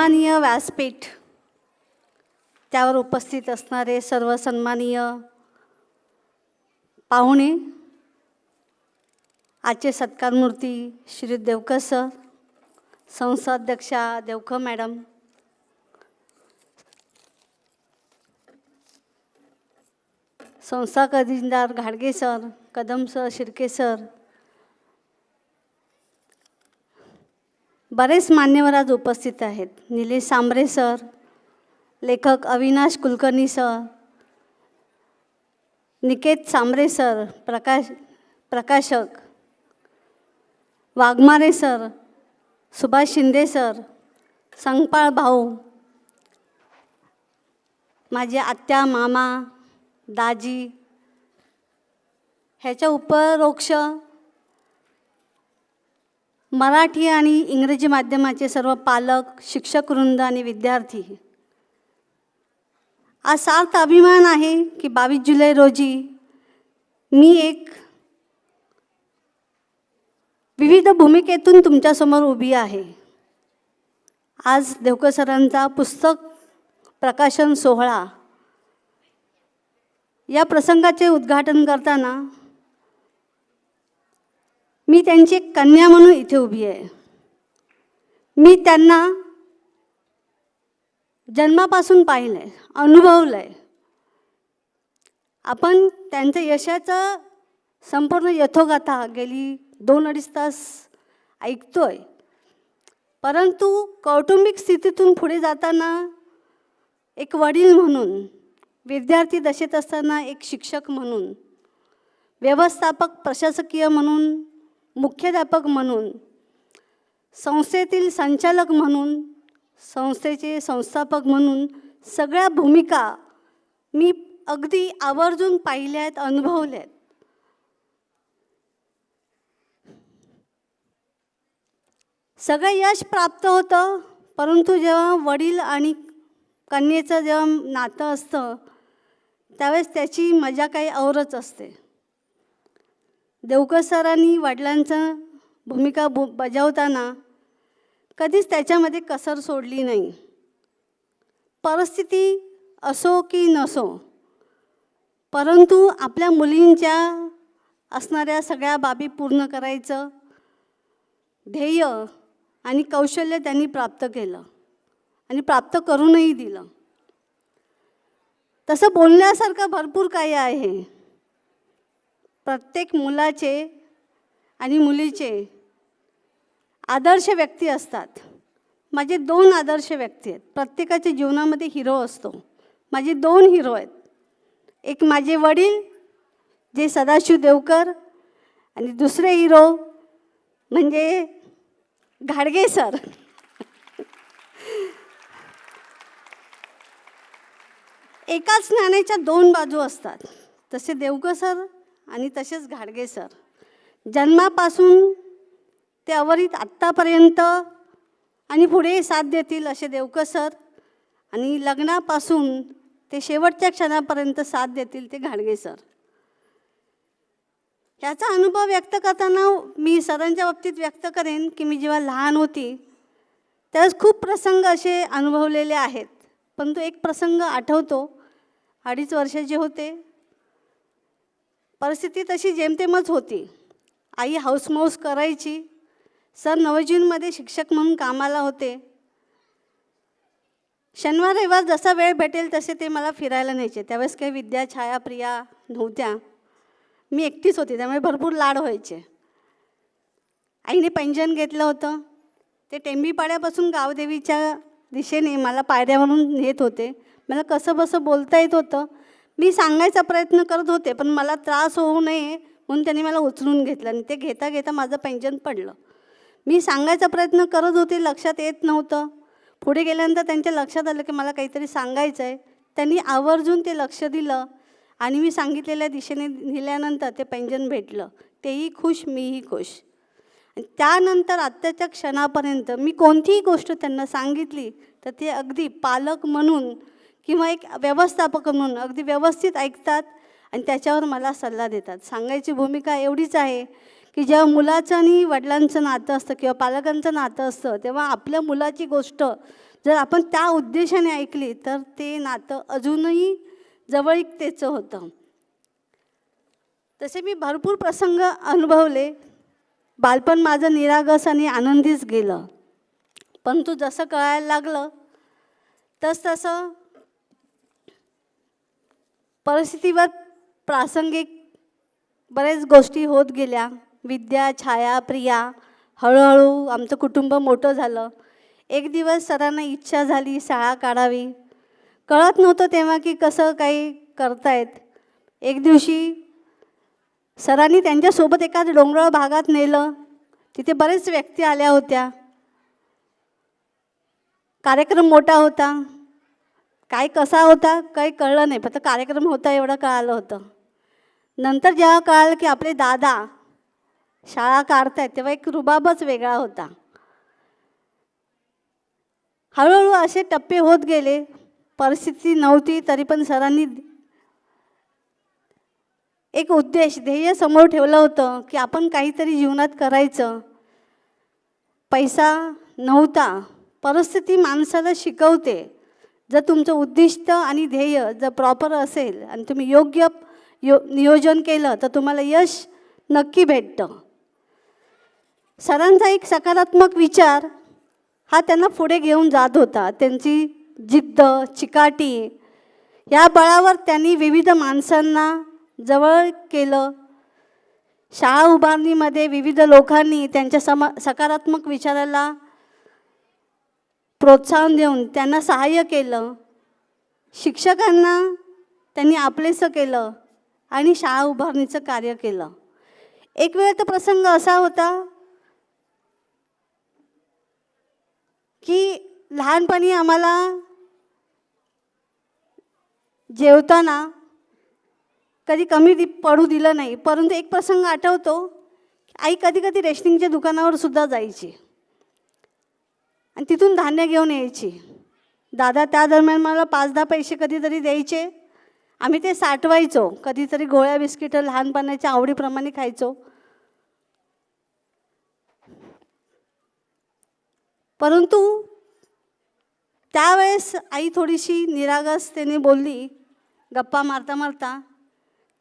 सन्माननीय व्यासपीठ, त्यावर उपस्थित असणारे सर्व सन्माननीय पाहुणे, आजचे सत्कारमूर्ती श्री देवकर सर, संस्था अध्यक्षा देवकर मॅडम, संस्था खजिनदार घाडगे sir, Kadam sir, Shirke sir, बरेच मान्यवर आज उपस्थित आहेत. निलेश सांबरे सर, लेखक अविनाश कुलकर्णी सर, निकेत सांबरे सर, प्रकाशक वाघमारे सर, सुभाष शिंदे सर, संगपाळ भाऊ, माझे आत्या, मामा, दाजी, ह्याच्या उपरोक्ष मराठी आणि इंग्रजी माध्यमाचे सर्व पालक, शिक्षकवृंद आणि विद्यार्थी, आज सार्थ अभिमान आहे की 22 जुलै रोजी मी एक विविध भूमिकेतून तुमच्यासमोर उभी आहे. आज देवकर सरांचा पुस्तक प्रकाशन सोहळा, या प्रसंगाचे उद्घाटन करताना मी त्यांची एक कन्या म्हणून इथे उभी आहे. मी त्यांना जन्मापासून पाहिलं आहे, अनुभवलं आहे. आपण त्यांचं यशाचं संपूर्ण यथोगाथा गेली 2-2.5 तास ऐकतोय, परंतु कौटुंबिक स्थितीतून पुढे जाताना एक वडील म्हणून, विद्यार्थी दशेत असताना एक शिक्षक म्हणून, व्यवस्थापक प्रशासकीय म्हणून, मुख्याध्यापक म्हणून, संस्थेतील संचालक म्हणून, संस्थेचे संस्थापक म्हणून सगळ्या भूमिका मी अगदी आवर्जून पाहिल्या आहेत, अनुभवल्या आहेत. सगळं यश प्राप्त होतं, परंतु जेव्हा वडील आणि कन्येचं जेव्हा नातं असतं त्यावेळेस त्याची मजा काही औरच असते. देवकर सरांनी वडिलांचं भूमिका बजावताना कधीच त्याच्यामध्ये कसर सोडली नाही. परिस्थिती असो की नसो, परंतु आपल्या मुलींच्या असणाऱ्या सगळ्या बाबी पूर्ण करायचं ध्येय आणि कौशल्य त्यांनी प्राप्त केलं आणि प्राप्त करूनही दिलं. तसं बोलण्यासारखं भरपूर काही आहे. प्रत्येक मुलाचे आणि मुलीचे आदर्श व्यक्ती असतात. माझे 2 आदर्श व्यक्ती आहेत. प्रत्येकाच्या जीवनामध्ये हिरो असतो. माझे 2 हिरो आहेत. एक माझे वडील जे सदाशिव देवकर, आणि दुसरे हिरो म्हणजे घाडगे सर. एकाच नाण्याच्या 2 बाजू असतात. तसे देवकर सर आणि तसेच घाडगे सर. जन्मापासून ते अवरीत आत्तापर्यंत आणि पुढे साथ देतील असे देवकर सर, आणि लग्नापासून ते शेवटच्या क्षणापर्यंत साथ देतील ते घाडगे सर. याचा अनुभव व्यक्त करताना मी सरांच्या बाबतीत व्यक्त करेन की मी जेव्हा लहान होती त्यावेळेस खूप प्रसंग असे अनुभवलेले आहेत, परंतु एक प्रसंग आठवतो. 2.5 वर्षाचे होते. परिस्थिती तशी जेमतेमच होती. आई हाऊसमाऊस करायची. सर नवजीवनमध्ये शिक्षक म्हणून कामाला होते. शनिवार रविवार जसा वेळ भेटेल तसे ते मला फिरायला न्यायचे. त्यावेळेस काही विद्या, छाया, प्रिया नव्हत्या. मी एकटीच होती, त्यामुळे भरपूर लाड व्हायचे. आईने पैंजण घेतलं होतं. ते टेंबीपाड्यापासून गावदेवीच्या दिशेने मला पायऱ्यावरून नेत होते. मला कसं बसं बोलता येत होतं. मी सांगायचा प्रयत्न करत होते, पण मला त्रास होऊ नये म्हणून त्यांनी मला उचलून घेतलं आणि ते घेता घेता माझं पैंजण पडलं. मी सांगायचा प्रयत्न करत होते, लक्षात येत नव्हतं. पुढे गेल्यानंतर त्यांच्या लक्षात आलं की मला काहीतरी सांगायचं आहे. त्यांनी आवर्जून ते लक्ष दिलं आणि मी सांगितलेल्या दिशेने नेल्यानंतर ते पैंजण भेटलं. तेही खुश, मीही खुश. आणि त्यानंतर आत्ताच्या क्षणापर्यंत मी कोणतीही गोष्ट त्यांना सांगितली तर ते अगदी पालक म्हणून किंवा एक व्यवस्थापक म्हणून अगदी व्यवस्थित ऐकतात आणि त्याच्यावर मला सल्ला देतात. सांगायची भूमिका एवढीच आहे की जेव्हा मुलाचं आणि वडिलांचं नातं असतं किंवा पालकांचं नातं असतं तेव्हा आपल्या मुलाची गोष्ट जर आपण त्या उद्देशाने ऐकली तर ते नातं अजूनही जवळीकतेचं होतं. तसे मी भरपूर प्रसंग अनुभवले. बालपण माझं निरागस आणि आनंदीच गेलं. परंतु जसं कळायला लागलं तसतसं परिस्थितीवर प्रासंगिक बरेच गोष्टी होत गेल्या. विद्या, छाया, प्रिया, हळूहळू आमचं कुटुंब मोठं झालं. एक दिवस सरांना इच्छा झाली शाळा काढावी. कळत नव्हतं तेव्हा की कसं काही करतायत. एक दिवशी सरांनी त्यांच्यासोबत एका डोंगराळ भागात नेलं. तिथे बरेच व्यक्ती आल्या होत्या. कार्यक्रम मोठा होता. काय कसा होता काही कळलं नाही, फक्त कार्यक्रम होता एवढं कळालं होतं. नंतर जेव्हा कळालं की आपले दादा शाळा काढतायत तेव्हा एक रुबाबच वेगळा होता. हळूहळू असे टप्पे होत गेले. परिस्थिती नव्हती तरी पण सरांनी एक उद्देश, ध्येय समोर ठेवलं होतं की आपण काहीतरी जीवनात करायचं. पैसा नव्हता. परिस्थिती माणसाला शिकवते. जर तुमचं उद्दिष्ट आणि ध्येय जर प्रॉपर असेल आणि तुम्ही योग्य नियोजन केलं तर तुम्हाला यश नक्की भेटतं. सरांचा एक सकारात्मक विचार हा त्यांना पुढे घेऊन जात होता. त्यांची जिद्द, चिकाटी या बळावर त्यांनी विविध माणसांना जवळ केलं. शाळा उभारणीमध्ये विविध लोकांनी त्यांच्या सकारात्मक विचाराला प्रोत्साहन देऊन त्यांना सहाय्य केलं. शिक्षकांना त्यांनी आपलेसं केलं आणि शाळा उभारणीचं कार्य केलं. एक वेळ तर प्रसंग असा होता की लहानपणी आम्हाला जेवताना कधी कमी पडू दिलं नाही. परंतु एक प्रसंग आठवतो, आई कधी कधी रेशनिंगच्या दुकानावर सुद्धा जायची आणि तिथून धान्य घेऊन यायची. दादा त्या दरम्यान मला 5-10 पैसे कधीतरी द्यायचे. आम्ही ते साठवायचो. कधीतरी गोळ्या बिस्किटं लहानपणाच्या आवडीप्रमाणे खायचो. परंतु त्यावेळेस आई थोडीशी निरागसतेने बोलली, गप्पा मारता मारता,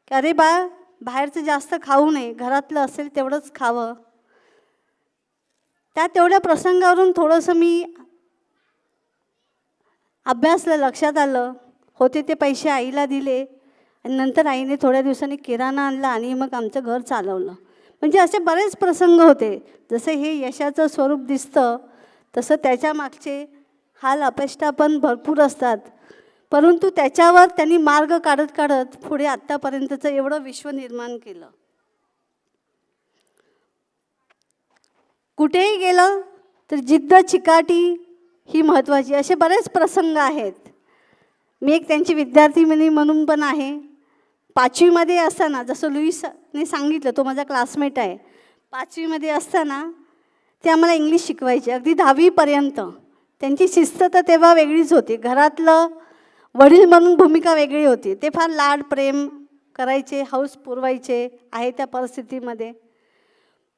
की अरे बाळ, बाहेरचं जास्त खाऊ नये, घरातलं असेल तेवढंच खावं. त्या तेवढ्या प्रसंगावरून थोडंसं मी अभ्यासलं, लक्षात आलं. होते ते पैसे आईला दिले आणि नंतर आईने थोड्या दिवसांनी किराणा आणला आणि मग आमचं घर चालवलं. म्हणजे असे बरेच प्रसंग होते. जसं हे यशाचं स्वरूप दिसतं तसं त्याच्या मागचे हाल अपेष्टा पण भरपूर असतात. परंतु त्याच्यावर त्यांनी मार्ग काढत काढत पुढे आत्तापर्यंतचं एवढं विश्व निर्माण केलं. कुठेही गेलं तर जिद्द, चिकाटी ही महत्त्वाची. असे बरेच प्रसंग आहेत. मी एक त्यांची विद्यार्थिनी म्हणून पण आहे. 5वीमध्ये असताना, जसं लुईसने सांगितलं, तो माझा क्लासमेट आहे. 5वीमध्ये असताना ते आम्हाला इंग्लिश शिकवायचे अगदी 10वीपर्यंत. त्यांची शिस्त तर तेव्हा वेगळीच होती. घरातलं वडील म्हणून भूमिका वेगळी होती. ते फार लाड प्रेम करायचे, हौस पुरवायचे आहे त्या परिस्थितीमध्ये.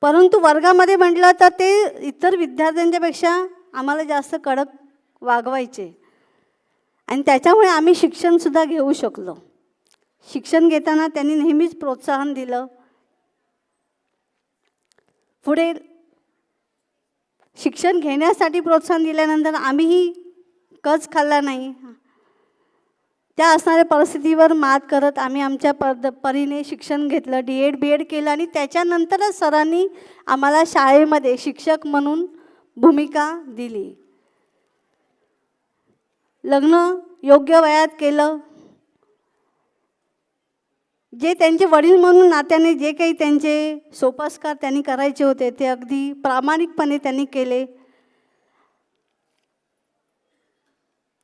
परंतु वर्गामध्ये म्हटलं तर ते इतर विद्यार्थ्यांच्यापेक्षा आम्हाला जास्त कडक वागवायचे आणि त्याच्यामुळे आम्ही शिक्षणसुद्धा घेऊ शकलो. शिक्षण घेताना त्यांनी नेहमीच प्रोत्साहन दिलं. पुढे शिक्षण घेण्यासाठी प्रोत्साहन दिल्यानंतर आम्हीही कच खाल्ला नाही. त्या असणाऱ्या परिस्थितीवर मात करत आम्ही आमच्या परीने शिक्षण घेतलं. D.Ed. B.Ed. केलं आणि त्याच्यानंतरच सरांनी आम्हाला शाळेमध्ये शिक्षक म्हणून भूमिका दिली. लग्न योग्य वयात केलं. जे त्यांचे वडील म्हणून नात्याने जे काही त्यांचे सोपस्कार त्यांनी करायचे होते ते अगदी प्रामाणिकपणे त्यांनी केले.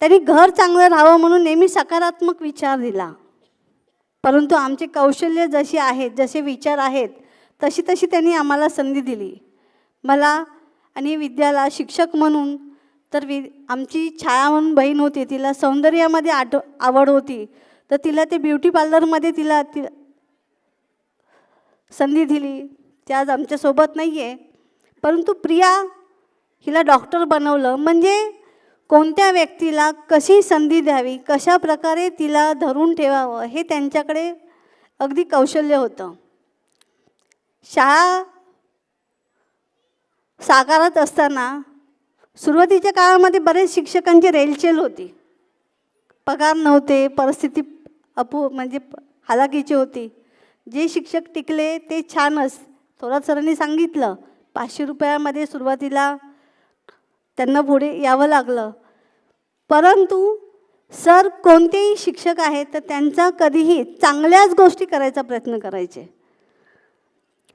त्यांनी घर चांगलं राहावं म्हणून नेहमी सकारात्मक विचार दिला. परंतु आमचे कौशल्य जशी आहेत, जसे विचार आहेत, तशी तशी त्यांनी आम्हाला संधी दिली. मला आणि विद्याला शिक्षक म्हणून तर आमची छाया म्हणून बहीण होती, तिला सौंदर्यामध्ये आवड होती, तर तिला ते ब्युटी पार्लरमध्ये तिला संधी दिली. ती आज आमच्यासोबत नाही आहे. परंतु प्रिया हिला डॉक्टर बनवलं. म्हणजे कोणत्या व्यक्तीला कशी संधी द्यावी, कशा प्रकारे तिला धरून ठेवावं, हे त्यांच्याकडे अगदी कौशल्य होतं. शाळा साकारत असताना सुरुवातीच्या काळामध्ये बरेच शिक्षकांची रेलचेल होती. पगार नव्हते, परिस्थिती म्हणजे हालाकीची होती. जे शिक्षक टिकले ते छानच. थोरात सरांनी सांगितलं 500 रुपयामध्ये सुरुवातीला त्यांना पुढे यावं लागलं. परंतु सर कोणतेही शिक्षक आहेत तर त्यांचा कधीही चांगल्याच गोष्टी करायचा प्रयत्न करायचे.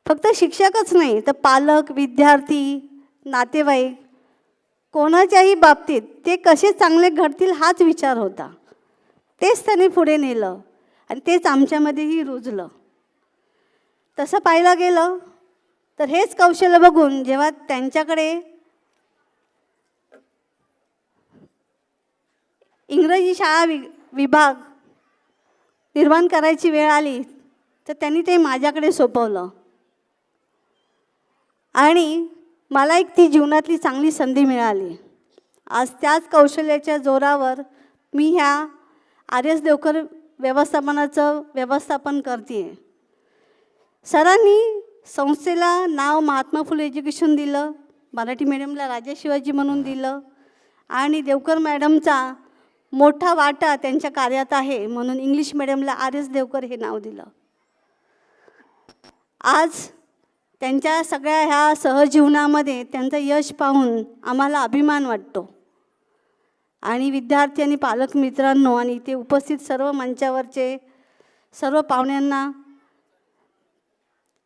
फक्त शिक्षकच नाही तर पालक, विद्यार्थी, नातेवाईक कोणाच्याही बाबतीत ते कसे चांगले घडतील हाच विचार होता. तेच त्यांनी पुढे नेलं आणि तेच आमच्यामध्येही रुजलं. तसं पाहायला गेलं तर हेच कौशल्य बघून जेव्हा त्यांच्याकडे इंग्रजी शाळा विभाग निर्माण करायची वेळ आली तर त्यांनी ते माझ्याकडे सोपवलं आणि मला एक ती जीवनातली चांगली संधी मिळाली. आज त्याच कौशल्याच्या जोरावर मी ह्या आर.एस. देवकर व्यवस्थापनाचं व्यवस्थापन करते आहे. सरांनी संस्थेला नाव महात्मा फुले एज्युकेशन दिलं, मराठी मीडियमला राजा शिवाजी म्हणून दिलं आणि देवकर मॅडमचा मोठा वाटा त्यांच्या कार्यात आहे म्हणून इंग्लिश मीडियमला आर.एस. देवकर हे नाव दिलं. आज त्यांच्या सगळ्या ह्या सहजीवनामध्ये त्यांचं यश पाहून आम्हाला अभिमान वाटतो. आणि विद्यार्थी आणि पालक मित्रांनो आणि इथे उपस्थित सर्व मंचावरचे सर्व पाहुण्यांना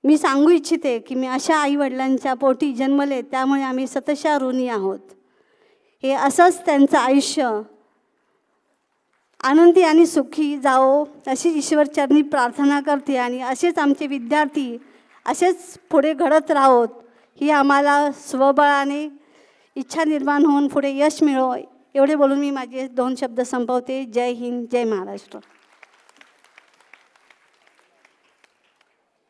मी सांगू इच्छिते की मी अशा आईवडिलांच्या पोटी जन्मले, त्यामुळे आम्ही सतशा ऋणी आहोत. हे असंच त्यांचं आयुष्य आनंदी आणि सुखी जावो अशी ईश्वरचरणी प्रार्थना करते आणि असेच आमचे विद्यार्थी असेच पुढे घडत राहोत ही आम्हाला स्वबळाने इच्छा निर्माण होऊन पुढे यश मिळो एवढे बोलून मी माझे 2 शब्द संपवते. जय हिंद, जय महाराष्ट्र.